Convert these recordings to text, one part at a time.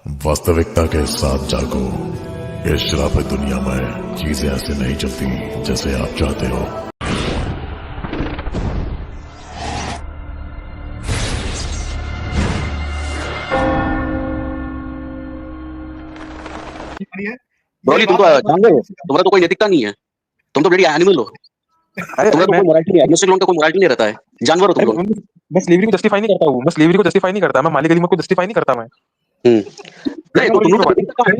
वास्तविकता के साथ जागो। इस श्रापित दुनिया में चीजें ऐसे नहीं चलती जैसे आप चाहते हो। ब्रोली तुम तो जान रहे हो, तुम्हारा तो कोई नैतिकता नहीं है। तुम तो ब्लडी एनिमल हो। अरे तुम्हारा तो कोई मोरालिटी नहीं है। एग्नोस्टिक लोगों का कोई मोरालिटी नहीं रहता है। जानवर हो तुम लोग। मैं स्लेवरी को जस्टिफाई नहीं करता हूँ। मैं स्लेवरी को जस्टिफाई नहीं करता। मैं मालिक अली को जस्टिफाई नहीं करता। मैं नहीं तो तुम लोग मोरालिटी आता है।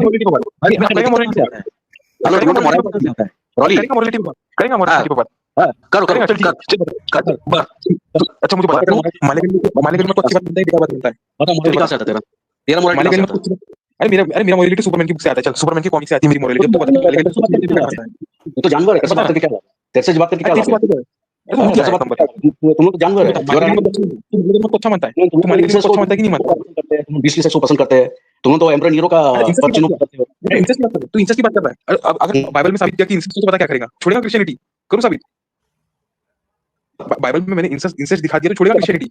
हेलो तुम लोग तो मोरालिटी आता है। ब्रोली मोरालिटी करेंगे। मोरालिटी पर करो करो अच्छा मुझे बता, मालिक अली में तो अच्छी बात मिलता है, बेकार बात मिलता है। बता मोरालिटी कहाँ से आता है तेरा? तेरा मोरालिटी मालिक कहाँ अली से में आता है? अरे मेरा मोरालिटी सुपरमैन की बुक से आता है। चल सुपरमैन की कॉमिक से आती है मेरी मोरालिटी। अब तो बता मालिक अली तू तो जानवर है। कैसे बात करके क्या लाभ? तेरे से बात करके क्या लाभ? तुम कैसे बात करते हो? तुम लोग तो जानवर है। तुम अच्छा मानता है, तुम मालिक अली को अच्छा मानता है कि नहीं मानता? तुम 20 सेक्स को पसंद करते हैं। तुम लोग तो एम्परर नीरो का परचिनो करते हो। तू इंसेस्ट की बात कर रहा है। अगर बाइबल में साबित किया कि इंसेस्ट तो पता क्या करेगा? छोड़ेगा क्रिश्चियनिटी? करूं साबित? बाइबल में मैंने इंसेस्ट दिखा दिया तो छोड़ेगा क्रिश्चियनिटी?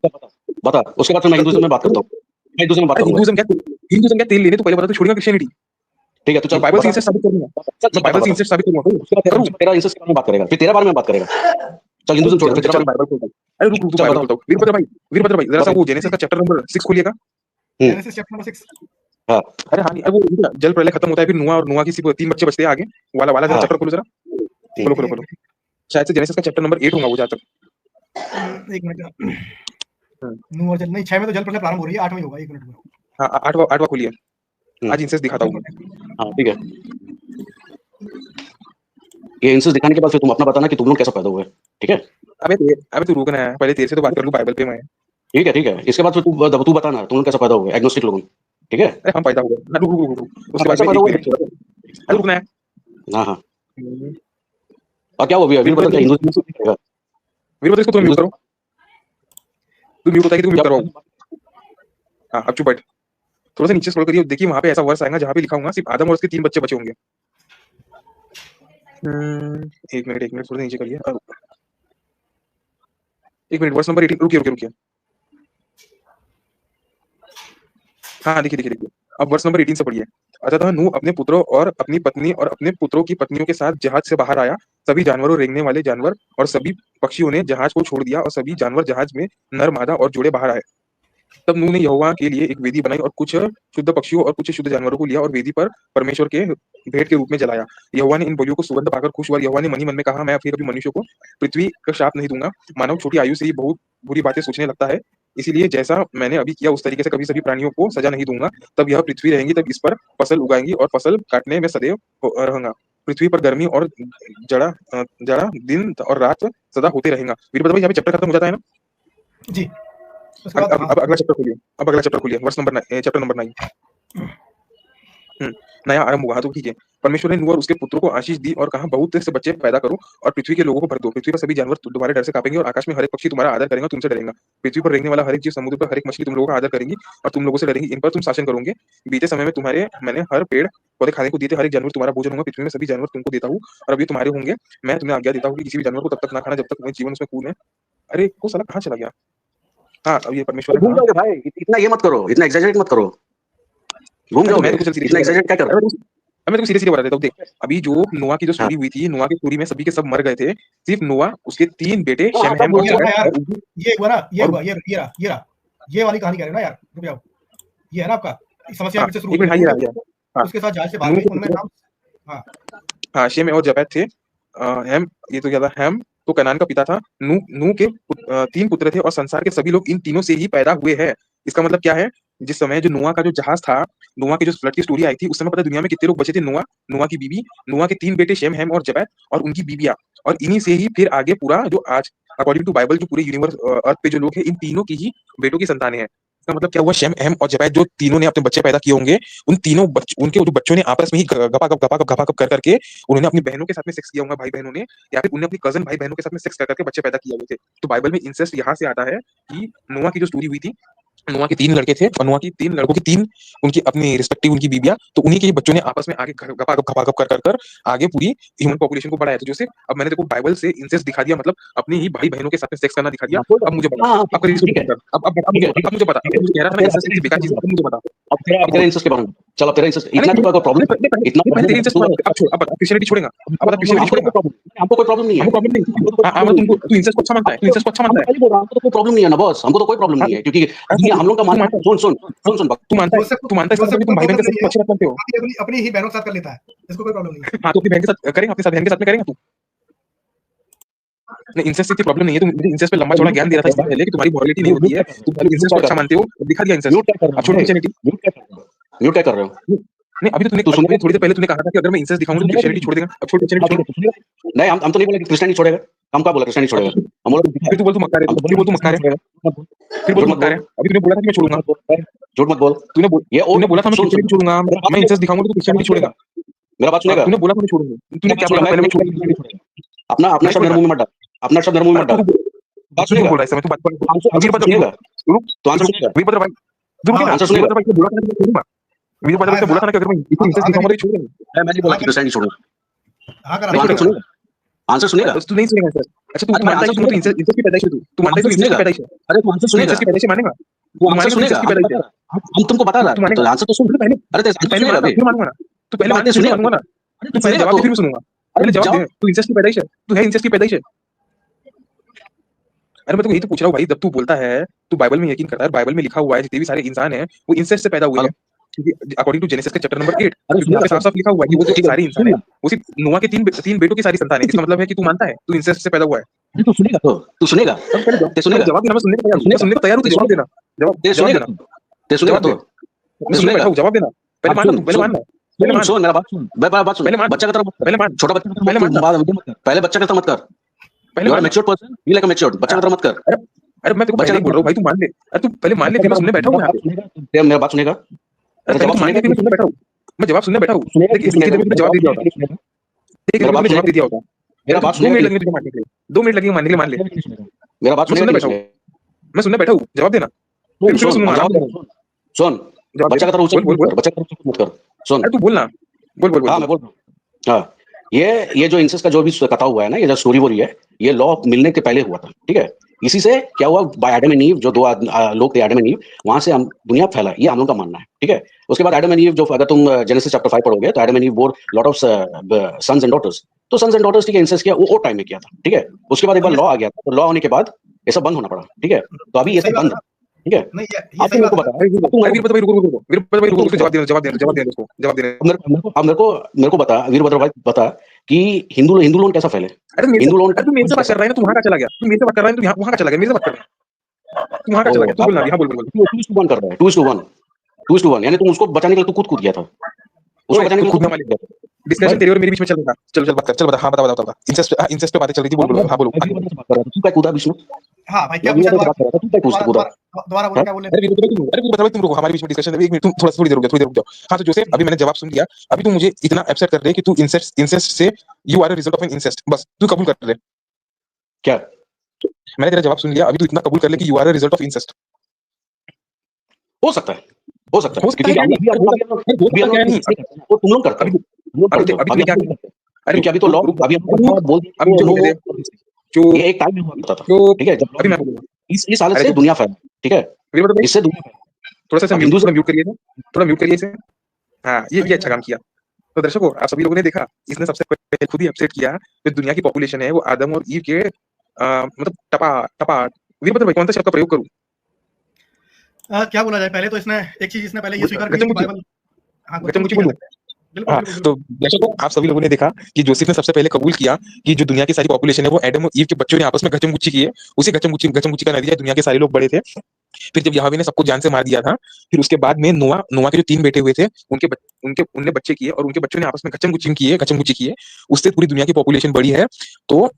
बता। उसके बाद फिर मैं हिंदुइज्म में बात करता हूँ। मैं हिंदुइज्म में बात करूंगा। हिंदुइज्म क्या तेल लेने तो पहले बता, तो छोड़ेगा क्रिश्चियनिटी? ठीक है तो चल बाइबल से इंसेस्ट साबित करूंगा। मैं बाइबल से इंसेस्ट साबित करूंगा। तेरा इंसेस्ट के बारे में बात करेगा, फिर तेरे बारे में बात करेगा। चल हिंदुइज्म छोड़, फिर तेरा बाइबल खोलता हूं। अरे रुक बाइबल खोलता हूं। वीरभद्र भाई जरा सा वो जेनेसिस का चैप्टर नंबर 6 खोलिएगा। Genesis chapter number 6। हां अरे हां वो जल प्रलय खत्म होता है, फिर नोआ और नोआ की सिर्फ 3 बच्चे बचते हैं आगे वाला जरा चैप्टर खोलो जरा। खोलो शायद से जेनेसिस का चैप्टर नंबर 8 होगा वो जहां तक। एक मिनट। नोआ जल नहीं 6 में तो जल प्रलय प्रारंभ हो रही है, 8 में होगा। एक मिनट रुको। हां 8वां खोलिए। आज इंसेस्ट दिखाता हूं मैं। हां ठीक है। ये इंसेस्ट दिखाने के बाद फिर तुम अपना बताना कि तुम लोग कैसे पैदा हुए। ठीक है? अबे तू रुकना है, पहले तेरे से तो बात कर लूं बाइबल पे मैं। ठीक है। इसके बाद फिर तू बताना तुम लोग कैसे पैदा हुए एग्नोस्टिक लोग। ठीक है? अरे हम पैदा हुए। रुक उसके बाद में रुकना है। हां और क्या हुआ अभी? वीरभद्र क्या हिंदुइज्म में करेगा? वीरभद्र इसको तुम म्यूट करो। तू म्यूट होता है कि तू म्यूट करवाओ। हां अब चुप बैठ। थोड़ा सा नीचे स्क्रॉल करिए, देखिए वहां पे ऐसा वर्स आएगा जहां पे लिखा होगा सिर्फ आदम और उसके 3 बच्चे बचे होंगे। एक मिनट थोड़ा नीचे करिए। एक मिनट वर्स नंबर 18 रुकिए। हाँ देखिए। अब वर्स नंबर 18 से पढ़िए। अतः नूह अपने पुत्रों और अपनी पत्नी और अपने पुत्रों की पत्नियों के साथ जहाज से बाहर आया। सभी जानवरों, रेंगने वाले जानवर और सभी पक्षियों ने जहाज को छोड़ दिया और सभी जानवर जहाज में नर, मादा और जोड़े बाहर आए। तब नूह ने यहोवा के लिए एक वेदी बनाई और कुछ शुद्ध पक्षियों और कुछ शुद्ध जानवरों को लिया और वेदी पर परमेश्वर के भेंट के रूप में जलाया। यहोवा ने इन बलियों को सुगंध पाकर खुश हुआ। यहोवा ने मन ही मन में कहा, मैं फिर कभी मनुष्य को पृथ्वी का शाप नहीं दूंगा। मानव छोटी आयु से ही बहुत बुरी बातें सोचने लगता है, इसीलिए जैसा मैंने अभी किया उस तरीके से कभी सभी प्राणियों को सजा नहीं दूंगा। तब यह पृथ्वी रहेंगी, तब इस पर फसल उगाएंगी और फसल काटने में सदैव रहूंगा। पृथ्वी पर गर्मी और जड़ा दिन और रात सदा होते रहेगा। वीरभद्र भाई यहाँ पे चैप्टर खत्म हो जाता है ना जी। अब अगला चैप्टर खोलिए। वर्स नंबर चैप्टर नंबर 9 नया आरंभ हुआ। तो ठीक है। परमेश्वर ने नूह और उसके पुत्रों को आशीष दी और कहा, बहुत से बच्चे पैदा करो और पृथ्वी के लोगों को भर दो। पृथ्वी पर सभी जानवर तुम्हारे डर से कांपेंगे और आकाश में हर एक पक्षी तुम्हारा आदर करेगा, तुमसे डरेगा। पृथ्वी पर रेंगने वाला हर एक जीव, समुद्र पर हर एक मछली तुम लोगों का आदर करेंगी और तुम लोगों से डरेंगी। इन पर तुम शासन करोगे। बीते समय में मैंने हर पेड़ पौधे खाने को दिए थे, हर एक जानवर तुम्हारा भोजन होगा। पृथ्वी में सभी जानवर तुमको देता हूँ और अब ये तुम्हारे होंगे। मैं तुम्हें आज्ञा देता हूँ कि किसी भी जानवर को तब तक ना खाना जब तक तुम्हें जीवन उसमें कूद है। अरे वो साला कहाँ चला गया? हाँ अब ये परमेश्वर घूम जाओगे भाई। इतना ये मत करो, इतना एग्जैजरेट मत करो। घूम जाओगे। इतना एग्जैजरेट क्या कर रहे हो? मैं तेरे को सीधे बता देता हूँ। देख अभी जो नोआ की जो स्टोरी हुई थी, नोआ की स्टोरी में सभी के सब मर गए थे। सिर्फ नोआ, उसके 3 बेटे शेम, हैम और जफेत। ये हुआ ना, ये हुआ, ये रहा ये वाली कहानी कह रहे हो ना यार। रुक जाओ, ये है ना आपका समस्या फिर से शुरू। एक मिनट। हाँ उसके साथ जहाज से भाग गए उनमें नाम। हाँ शेम और जफेत थे। हैम ये तो क्या था? हैम तो कनान का पिता था। नूह के 3 पुत्र थे और संसार के सभी लोग इन तीनों से ही पैदा हुए हैं। इसका मतलब क्या है? जिस समय जो नोआ का जो जहाज था, नोआ की जो फ्लड की स्टोरी आई थी, उस समय पता है दुनिया में कितने लोग बचे थे? नोआ की बीवी, नोआ के 3 बेटे शेम, हैम और जफेत और उनकी बीबियां। और इन्हीं से ही फिर आगे पूरा जो आज अकॉर्डिंग टू बाइबल जो पूरे यूनिवर्स अर्थ पे जो लोग हैं, इन तीनों की ही बेटों की संतानें हैं। इसका मतलब क्या हुआ? शेम, हैम और जफेत जो तीनों ने अपने बच्चे पैदा किए होंगे, उन तीनों उनके जो बच्चों ने आपस में ही गपागप कर करके उन्होंने अपनी बहनों के साथ में सेक्स किया होगा, भाई बहनों ने, या फिर उन्होंने अपनी कजन भाई बहनों के साथ में सेक्स कर करके बच्चे पैदा किए हुए थे। तो बाइबल में इंसेस्ट यहाँ से आता है कि नोआ की जो स्टोरी हुई थी, नोआ के 3 लड़के थे और नोआ की 3 लड़कों की 3 उनकी अपनी रिस्पेक्टिव उनकी बीबियां, तो उन्हीं के बच्चों ने आपस में आगे गपागप कर आगे पूरी ह्यूमन पॉपुलेशन को बढ़ाया। तो जैसे अब मैंने देखो बाइबल से इंसेस्ट दिखा दिया, मतलब अपने ही भाई बहनों के साथ में सेक्स करना दिखा दिया। अब मुझे बता, अब मुझे बता, मुझे कह रहा था ना इंसेस्ट बेकार चीज, अब मुझे बता। अब तेरा इंसेस्ट के बारे में चल, अब तेरा इंसेस्ट इतना तो कोई प्रॉब्लम इतना पहले तेरे इंसेस्ट अब छोड़, अब क्रिश्चियनिटी छोड़ेगा, अब बता क्रिश्चियनिटी छोड़ेगा, हमको कोई प्रॉब्लम नहीं है, हमको प्रॉब्लम नहीं। हां मतलब तुमको तू इंसेस्ट को अच्छा मानता है, तू इंसेस्ट को अच्छा मानता है, हमको तो कोई प्रॉब्लम नहीं है ना बॉस, हमको तो कोई प्रॉब्लम नहीं है क्योंकि ये हम लोग का मानना है। सुन सुन सुन सुन तू मानता है इसका मतलब तुम भाई बहन के साथ अच्छी बात मानते हो। अपनी ही बहनों के साथ कर लेता है, इसको कोई प्रॉब्लम नहीं है। हाँ तो अपनी बहन के साथ करेगा, अपनी साथ बहन के साथ में करेगा तू। नहीं इंसेस्ट की प्रॉब्लम नहीं है, तुम मुझे इंसेस्ट पे लंबा चौड़ा ज्ञान दे रहा था इससे पहले कि तुम्हारी मॉरलिटी नहीं होती है, तुम पहले इंसेस्ट को अच्छा मानते हो, दिखा दिया इंसेस्ट। अब छोड़ क्रिश्चियनिटी, म्यूट क्या कर रहे हो? नहीं अभी तो तूने थोड़ी देर पहले तूने कहा था कि अगर मैं इंसेस्ट दिखाऊंगा तो क्रिश्चियनिटी छोड़ देगा, अब छोड़ क्रिश्चियनिटी छोड़। नहीं हम तो नहीं बोले कि क्रिश्चियनिटी छोड़ेगा, हम क्या बोला क्रिश्चियनिटी छोड़ेगा, हम बोले फिर तू बोल तू मक्कार है, फिर बोल तू मक्कार है, फिर बोल तू मक्कार है। अभी तूने बोला था कि मैं छोड़ूंगा, झूठ मत बोल। तूने बोला था मैं क्रिश्चियनिटी छोड़ूंगा, मैं इंसेस्ट दिखाऊंगा तो क्रिश्चियनिटी छोड़ेगा। मेरा बात सुनेगा? तूने बोला था मैं छोड़ूंगा, तूने क्या बोला पहले मैं छोड़ूंगा। अपना अपना शब्द मेरे मुंह में मत डाल, अपना शब्द मेरे मुंह में मत डाल। बात सुनेगा? बोल रहा है समय तू बात कर। आंसर सुनेगा? तो आंसर सुनेगा? वीरभद्र भाई रुक ना, आंसर सुनेगा? वीरभद्र भाई ने बोला था कि मैं छोड़ूंगा, वीरभद्र भाई ने बोला था ना कि अगर मैं इंसेस्ट दिखाऊंगा तो छोड़ूंगा। मैं नहीं बोला कि क्रिश्चियनिटी छोड़ूगा। हाँ तो आंसर सुनेगा? आंसर सुनेगा? तू नहीं सुनेगा सर। अच्छा तू मानता है कि तू इंसेस्ट की पैदाइश है, तू मानता है कि इंसेस्ट की पैदाइश है। अरे तू आंसर सुनेगा? इंसेस्ट की पैदाइश मानेगा, वो आंसर सुनेगा? हम तुमको बता रहा है, तो आंसर तो सुन पहले। अरे तेरे आंसर सुनेगा बे? फिर मानूंगा ना, तू पहले मानते सुनेगा मानूंगा ना, तू पहले जवाब दे फिर मैं सुनूंगा। पहले जवाब दे, तू इंसेस्ट की पैदाइश है, तू है इंसेस्ट की पैदाइश है। अरे मैं तो यही तो पूछ रहा हूँ भाई, जब तू बोलता है तू बाइबल में यकीन करता है, बाइबल में लिखा हुआ है जितने भी सारे इंसान हैं वो इंसेस्ट से पैदा हुए हैं, क्योंकि अकॉर्डिंग टू जेनेसिस के चैप्टर नंबर 8 उसमें साफ-साफ लिखा हुआ है कि वो जो सारे इंसान हैं वो सिर्फ नोआ के तीन बेटों की सारी संतान है। इसका मतलब है कि तू मानता है तू इंसेस्ट से पैदा हुआ है। तू सुनेगा? तो तू सुनेगा? ते सुनेगा? जवाब देना, मैं सुनने को तैयार हूं, मैं सुनने को तैयार हूं, तो जवाब देना, ते सुनेगा? ते सुनेगा? तो मैं सुनने बैठा हूं, जवाब देना। पहले मान तू, पहले मान ले, पहले मान सुन मेरा बात सुन, मेरा बात सुन। पहले मान, बच्चा का तरह मत कर, पहले मान, छोटा बच्चा का पहले मान, पहले बच्चा का तरह मत कर, पहले मान। Mature person, you like a mature, बच्चा का तरह मत कर। अरे मैं तेरे को पहले ही बोल रहा हूं भाई, तू मान ले। अरे तू पहले मान ले, फिर मैं सुनने बैठा हूं यहाँ पे। मेरा बात सुनेगा? अरे जवाब मान ले, फिर मैं सुनने बैठा हूं, मैं जवाब सुनने बैठा हूं। देखिए इसके जवाब दे दिया होता, देखिए जवाब दे दिया होता। मेरा बात 2 मिनट लगेंगे तुझे मानने के लिए, 2 मिनट लगेंगे मानने के लिए, मान ले। मेरा बात सुनेगा? मैं सुनने बैठा हूं, जवाब देना। फिर सुनूंगा। सुन, बच्चा का तरह उच्च बच्चा का तरह मत कर। सुन, अरे तू बोल ना, बोल। हाँ मैं बोल रहा हूँ। हाँ ये जो इंसेस्ट का जो भी कथा हुआ है ना, ये जो स्टोरी हो रही है, ये लॉ मिलने के पहले हुआ था, ठीक है? इसी से क्या हुआ, बाय एडम एंड ईव, जो दो लोग थे एडम एंड ईव, वहां से हम दुनिया फैला, ये हम लोग का मानना है, ठीक है? उसके बाद एडम एंड ईव, जो अगर तुम जेनेसिस चैप्टर 5 पढ़ोगे तो Adam and Eve bore lot of sons and daughters, तो सन्स एंड डॉटर्स, ठीक है, इंसेस्ट किया वो टाइम में किया था, ठीक है? उसके बाद एक बार लॉ आ गया, तो लॉ होने के बाद ये सब बंद होना पड़ा, ठीक है? तो अभी ये सब बंद है, ठीक है? नहीं ये आप सही मेरे को बात है। बता, वीरभद्र भाई रुको, जवाब देना उसको, जवाब देना। अब मेरे को बता, वीरभद्र भाई बता कि हिंदू लोन कैसा फैले? अरे हिंदू लोन तू मेरे से बात कर रहा है ना, तू वहां का चला गया, तू मेरे से बात कर रहा है, तू वहां का चला गया, मेरे से बात कर रहा है, तू वहां का चला गया, तू बोल ना, हां बोल 2:1 कर रहा है, 2:1 यानी तुम उसको बचाने के लिए तू कूद गया था, उसको बचाने के लिए खुद में मालिक डिस्कशन तेरे और मेरे बीच में चल रहा था। चल बात कर, चल बता, हां बता। इंसेस्ट पे बातें चल रही थी, बोल हां बोलो। तू क्या कूदा बीच में? हाँ भाई क्या पूछा दोबारा दोबारा बोलो, क्या बोले? अरे बता भाई, तुम रुको, हमारे बीच में डिस्कशन है, 1 मिनट, तुम थोड़ी देर रुक जाओ। हां तो जोसेफ, अभी मैंने जवाब सुन लिया, अभी तू मुझे इतना अपसेट कर रहे कि तू इंसेस्ट से you are a result of an incest, बस तू कबूल कर ले। क्या? मैंने तेरा जवाब सुन लिया, अभी तू इतना कबूल कर ले कि you are a result of incest. हो सकता है क्योंकि नहीं, वो तुम लोग करते हो, अभी क्या अरे अभी तो लॉ अभी बोल अभी जो ये एक टाइम में हुआ करता था, जो ठीक है? अभी मैं बोलूंगा इस हालत से दुनिया फैला, ठीक है? इससे दुनिया फैला। थोड़ा सा हिंदू से म्यूट करिए, थोड़ा म्यूट करिए इसे। हाँ ये अच्छा काम किया। तो दर्शकों, आप सभी लोगों ने देखा, इसने सबसे पहले खुद ही अपसेट किया। जो दुनिया की पॉपुलेशन है वो आदम और ईव के मतलब टपा वीरभद्र भाई, कौन सा शब्द का प्रयोग करूं? क्या बोला जाए? पहले तो इसने एक चीज इसने पहले ये स्वीकार की कि बाइबल, हाँ गचमुची बोलूं? हाँ, तो दर्शकों, आप सभी लोगों ने देखा कि जोसेफ ने सबसे पहले कबूल किया कि जो दुनिया की सारी पॉपुलेशन है वो एडम और ईव के बच्चों ने आपस में गचमुची की है। उसी गचमुची का नतीजा दुनिया के सारे लोग बड़े थे। फिर जब यहोवा ने सबको जान से मार दिया था, फिर उसके बाद में नोआ के जो 3 बेटे हुए थे, उनने बच्चे किए और उनके बच्चों ने आपस में गचमुची किए। उससे पूरी दुनिया की पॉपुलेशन बढ़ी है। तो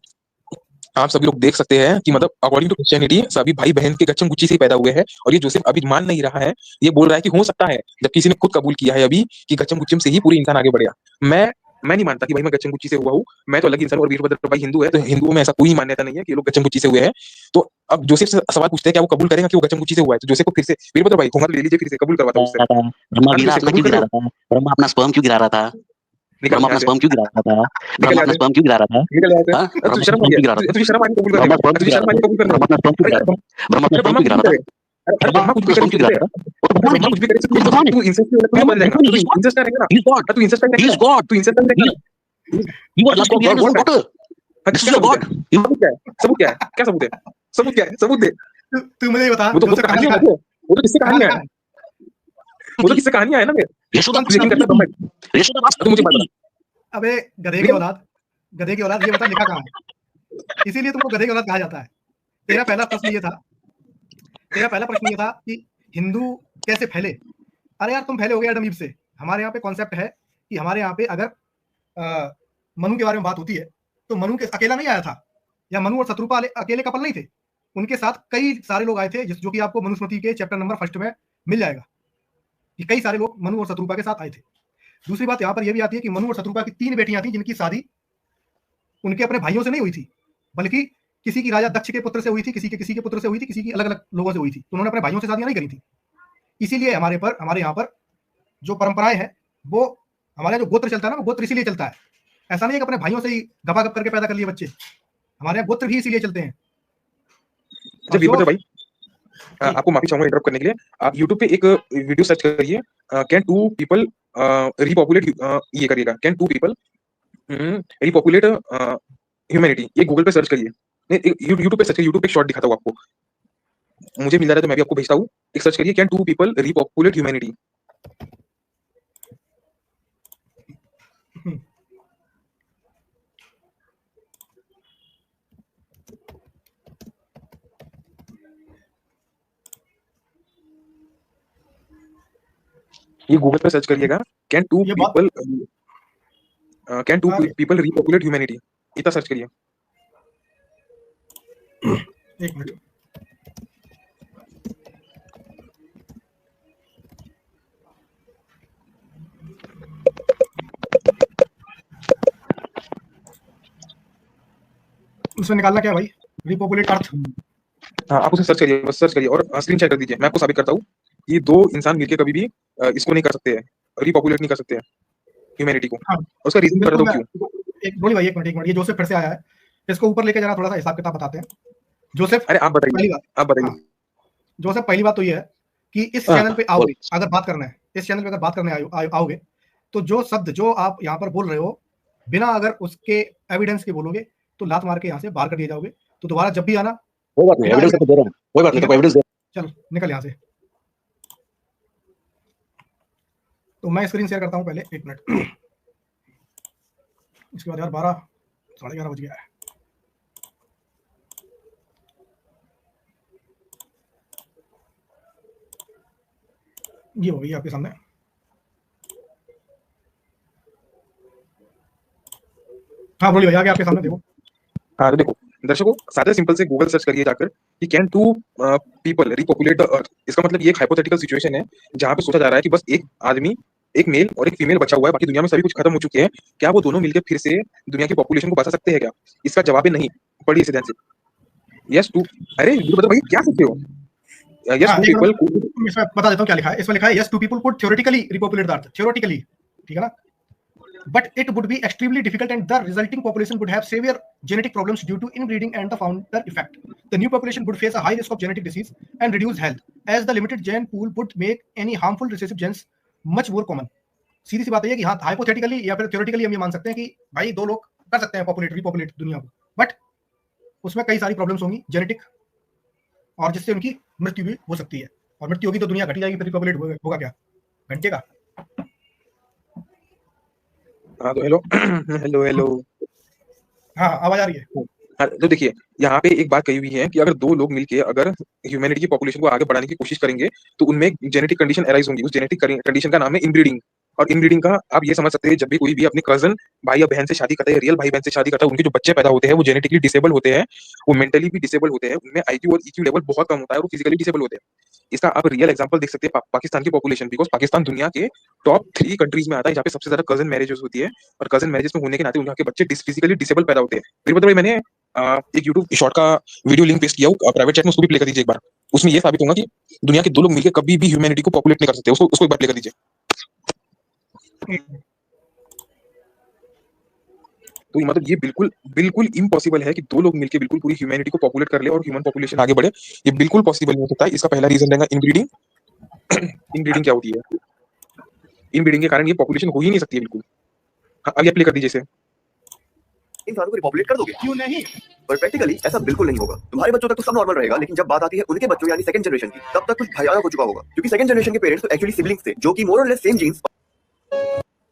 आप सभी लोग देख सकते हैं कि मतलब अकॉर्डिंग टू क्रिश्चियनिटी सभी भाई बहन के गचमुची से पैदा हुए हैं। और ये जोसेफ अभी मान नहीं रहा है, ये बोल रहा है कि हो सकता है, जब किसी ने खुद कबूल किया है अभी कि गचमुची से ही पूरी इंसान आगे बढ़ेगा। मैं नहीं मानता कि भाई मैं गचमुची से हुआ हूँ, मैं तो अलग इंसान। और वीरभद्र भाई हिंदू है, तो हिंदुओं में ऐसा कोई मान्यता नहीं है कि लोग गचमुची से हुए हैं। तो अब जोसेफ से सवाल पूछते हैं, क्या वो कबूल करेगा कि वो गचमुची से हुआ है? तो जोसेफ को फिर से वीरभद्र भाई होगा, ले लीजिए, फिर से कबूल करवाता हूं उससे। ब्रह्मा अपना स्पर्म क्यों गिरा रहा था? ब्रह्मा अपना स्पर्म क्यों गिरा रहा था? ब्रह्मा अपना स्पर्म क्यों गिरा रहा था? निकल आया था। हाँ? तुझे शर्म आ गया, तुझे शर्म आ गई कबूल करने में, तुझे शर्म आ गई कबूल करने में। ब्रह्मा अपना स्पर्म क्यों गिरा रहा था? ब्रह्मा अपना स्पर्म क्यों गिरा रहा था? अरे ब्रह्मा कुछ भी कर सकता है, ब्रह्मा कुछ भी कर सकता है, तू इंसेस्ट में बन जाएगा, तू इंसेस्ट रहेगा ना, He is God. तू इंसेस्ट He is God. तू इंसेस्ट रहेगा। You are just behind his own daughter. This is your God. सबूत क्या है? सबूत क्या है? क्या सबूत है? सबूत क्या है? सबूत दे। तू मुझे ये बता, वो तो जोसेफ कहाँ कहानियां लिखा है? वो तो किससे कहाँ कहानियां लिखा है, है? वो तो किससे कहानियां है ना, यशोदा तू यकीन करता है ब्रह्मा की। यशोदा तू मुझे बता, अबे गधे की औलाद, गधे की औलाद, ये बता लिखा कहाँ है? इसीलिए तुमको गधे की औलाद कहा जाता है। तेरा पहला प्रश्न ये था कि हिंदू कैसे फैले। अरे यार तुम फैले हो गए एडम ईव से। हमारे यहाँ पे कॉन्सेप्ट है कि हमारे यहाँ पे अगर मनु के बारे में बात होती है तो मनु के अकेला नहीं आया था, या मनु और शत्रुपा अकेले कपल नहीं थे, उनके साथ कई सारे लोग आए थे, जो कि आपको मनुस्मृति के चैप्टर नंबर 1 में मिल जाएगा कि कई सारे लोग मनु और शत्रुपा के साथ आए थे। दूसरी बात यहाँ पर यह भी आती है कि मनु और शत्रुपा की 3 बेटियां थी, जिनकी शादी उनके अपने भाइयों से नहीं हुई थी, बल्कि किसी की राजा दक्ष के पुत्र से हुई थी, किसी के पुत्र से हुई थी, किसी की अलग अलग लोगों से हुई थी। तो उन्होंने अपने भाइयों से शादियां नहीं करी थी। इसीलिए हमारे यहाँ पर जो परंपराएं हैं, वो हमारे जो गोत्र चलता है ना, वो गोत्र इसीलिए चलता है। ऐसा नहीं है कि अपने भाइयों से ही गपागप करके पैदा कर लिए बच्चे, हमारे यहाँ गोत्र भी इसीलिए चलते हैं। अच्छा वीरभद्र भाई, आपको माफी चाहूंगा इंटरप्ट करने के लिए। आप YouTube पे एक वीडियो सर्च करिए, कैन 2 पीपल रिपॉपुलेट, ये करिएगा, कैन 2 पीपल रिपॉपुलेट ह्यूमैनिटी, ये गूगल पे सर्च करिए, यूट्यूब पे सर्च करिए, यूट्यूब पे शॉर्ट दिखाता हूँ आपको, मुझे मिल रहा है तो मैं भी आपको भेजता हूँ। एक सर्च करिए, कैन 2 पीपल रिपॉपुलेट ह्यूमैनिटी। ये गूगल पे सर्च करिएगा, कैन 2 पीपल रिपॉपुलेट ह्यूमैनिटी, इतना सर्च करिए। एक मिनट, उसमें निकालना क्या है भाई? रिपॉपुलेट अर्थ। हाँ, आप उसे सर्च करिए, बस सर्च करिए और स्क्रीन शेयर कर दीजिए। मैं आपको साबित करता हूँ कि 2 इंसान मिलकर कभी भी इसको नहीं कर सकते हैं, रिपॉपुलेट नहीं कर सकते हैं ह्यूमैनिटी को। हाँ, उसका रीजन बता दो क्यों। एक बोली भाई, एक मिनट, ये जोसेफ फिर से आया है, इसको ऊपर लेके जाना, थोड़ा सा हिसाब किताब बताते हैं। जोसेफ, अरे आप बताइए, आप बताइए। हाँ, जोसेफ पहली बात तो ये है कि इस चैनल पे आओगे, अगर बात करना है, इस चैनल पे अगर बात करने आओगे, तो जो शब्द जो आप यहाँ पर बोल रहे हो, बिना अगर उसके एविडेंस के बोलोगे तो लात मार के यहाँ से बाहर कर दिए जाओगे। तो दोबारा जब भी आना, कोई बात नहीं, एविडेंस तो दे रहा हूं, कोई बात नहीं, तो एविडेंस दे। चल निकल यहाँ से। तो मैं स्क्रीन शेयर करता हूँ पहले, एक मिनट। इसके बाद यार 12 साढ़े 11 बज गया है। ये हो गई आपके सामने। हाँ बोलिए भैया, आगे आपके सामने देखो। हाँ तो देखो दर्शकों, सारे सिंपल से गूगल सर्च करिए जाकर कि कैन 2 पीपल रिपॉपुलेट द अर्थ। इसका मतलब ये एक हाइपोथेटिकल सिचुएशन है जहाँ पे सोचा जा रहा है कि बस एक आदमी, एक मेल और एक फीमेल बचा हुआ है, बाकी दुनिया में सभी कुछ खत्म हो चुके हैं। क्या वो दोनों मिलकर फिर से दुनिया की पॉपुलेशन को बचा सकते हैं क्या? इसका जवाब है नहीं। पढ़िए इसे ध्यान से। यस 2, अरे बता भाई क्या सकते हो? यस 2 पीपल, इसमें बता देता हूँ क्या लिखा है। इसमें लिखा है yes 2 people could theoretically repopulate the earth, theoretically, ठीक है ना, but it would be extremely difficult and the resulting population would have severe genetic problems due to inbreeding and the founder effect. The new population would face a high risk of genetic disease and reduced health, as the limited gene pool would make any harmful recessive genes much more common. सीधी सी बात है कि हाँ, hypothetically या फिर theoretically हम ये मान सकते हैं कि भाई 2 लोग कर सकते हैं रिपॉपुलेट दुनिया को, बट उसमें कई सारी प्रॉब्लम्स होंगी जेनेटिक, और जिससे उनकी मृत्यु भी हो सकती है। और मृत्यु होगी तो दुनिया घट जाएगी, फिर रिपॉपुलेट होगा क्या? घंटेगा। हाँ तो हेलो हेलो हेलो, हाँ आवाज आ रही है। हाँ, तो देखिए यहाँ पे एक बात कही हुई है कि अगर 2 लोग मिलके अगर ह्यूमैनिटी की पॉपुलेशन को आगे बढ़ाने की कोशिश करेंगे तो उनमें जेनेटिक कंडीशन अराइज होंगी। उस जेनेटिक कंडीशन का नाम है इनब्रीडिंग। और इनब्रीडिंग का आप ये समझ सकते हैं, जब भी कोई भी अपने कजन भाई या बहन से शादी करता है, रियल भाई बहन से शादी करता है, उनके जो बच्चे पैदा होते हैं वो जेनेटिकली डिसेबल होते हैं, वो मेंटली भी डिसेबल होते हैं, उनमें IQ और EQ लेवल बहुत कम होता है और वो फिजिकली डिसेबल होते हैं। इसका आप रियल एग्जांपल देख सकते हैं पाकिस्तान की पॉपुलेशन, बिकॉज पाकिस्तान दुनिया के टॉप 3 कंट्रीज में आता है जहाँ पे सबसे ज्यादा कजन मैरिजेस होती है, और कजन मैरिजेस में होने के नाते उनके बच्चे फिजिकली डिसेबल पैदा होते हैं। फिर मतलब मैंने एक YouTube शॉर्ट का वीडियो लिंक पेस्ट किया हूँ प्राइवेट चैट में, उसको भी प्ले कर दीजिए एक बार। उसमें ये साबित होगा कि दुनिया के 2 लोग मिलकर कभी भी ह्यूमैनिटी को पॉपुलेट नहीं कर सकते। उसको एक बार प्ले कर दीजिए। तो मतलब ये बिल्कुल बिल्कुल इम्पॉसिबल है कि दो लोग मिलकर बिल्कुल पूरी ह्यूमैनिटी को पॉपुलेट कर ले और ह्यूमन पॉपुलेशन आगे बढ़े। ये बिल्कुल पॉसिबल नहीं हो सकता है। इसका पहला रीजन रहेगा इनब्रीडिंग। इनब्रीडिंग क्या होती है? इनब्रीडिंग के कारण ये पॉपुलेशन हो ही नहीं सकती है बिल्कुल। हाँ, अभी अप्लाई कर दीजिए इसे। इंसानों को रिपॉपुलेट कर दोगे? क्यों नहीं? पर प्रैक्टिकली ऐसा बिल्कुल नहीं होगा। तुम्हारे बच्चों तक तो सब नॉर्मल रहेगा, लेकिन जब बात आती है उनके बच्चों यानी सेकंड जनरेशन की, तब तक कुछ भयानक हो चुका होगा। क्योंकि सेकंड जनरेशन के पेरेंट्स तो एक्चुअली सिबलिंग्स थे, जो कि मोर और लेस सेम जीन्स।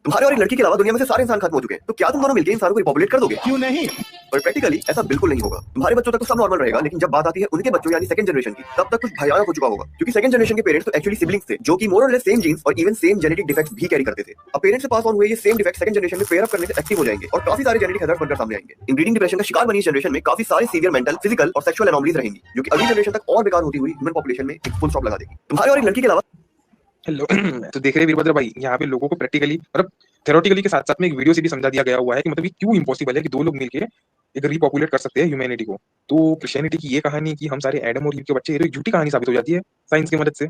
तुम्हारे और एक लड़की के अलावा दुनिया में से सारे इंसान खत्म हो चुके हैं। तो क्या तुम दोनों मिलकर इंसानों को रिपॉपुलेट कर दोगे? क्यों नहीं? पर प्रैक्टिकली ऐसा बिल्कुल नहीं होगा। तुम्हारे बच्चों तक तो सब नॉर्मल रहेगा, लेकिन जब बात आती है उनके बच्चों यानी सेकंड जनरेशन की, तब तक कुछ भयानक हो चुका होगा। क्योंकि सेकंड जनरेशन के पेरेंट्स तो एक्चुअली सिबलिंग्स थे, जो कि मोर और लेस सेम जीन्स और इवन सेम जेनेटिक डिफेक्ट्स भी कैरी करते थे। अब पेरेंट्स से पास ऑन हुए ये सेम डिफेक्ट सेकंड जनरेशन में पेयर अप करने से एक्टिव हो जाएंगे और काफी सारे जेनेटिक हैजर्ड्स बनकर सामने आएंगे। इनब्रीडिंग डिप्रेशन का शिकार बनी इस जनरेशन में काफी सारे सीवियर मेंटल, फिजिकल और सेक्सुअल एनोमलीज रहेंगी, जो कि अगली जनरेशन तक और बेकार होती हुई ह्यूमन पॉपुलेशन में एक फुल स्टॉप लगा देगी। तुम्हारे और एक लड़की के अलावा हेलो तो देख रहे हैं वीरभद्र भाई, यहाँ पे लोगों को प्रैक्टिकली मतलब थ्योरेटिकली के साथ साथ में एक वीडियो से भी समझा दिया गया हुआ है कि मतलब ये क्यों इम्पॉसिबल है कि दो लोग मिलके एक रिपॉपुलेट कर सकते हैं ह्यूमैनिटी को। तो क्रिश्चियनिटी की ये कहानी कि हम सारे एडम और ईव के बच्चे, ये तो एक झूठी कहानी साबित हो जाती है साइंस की मदद से।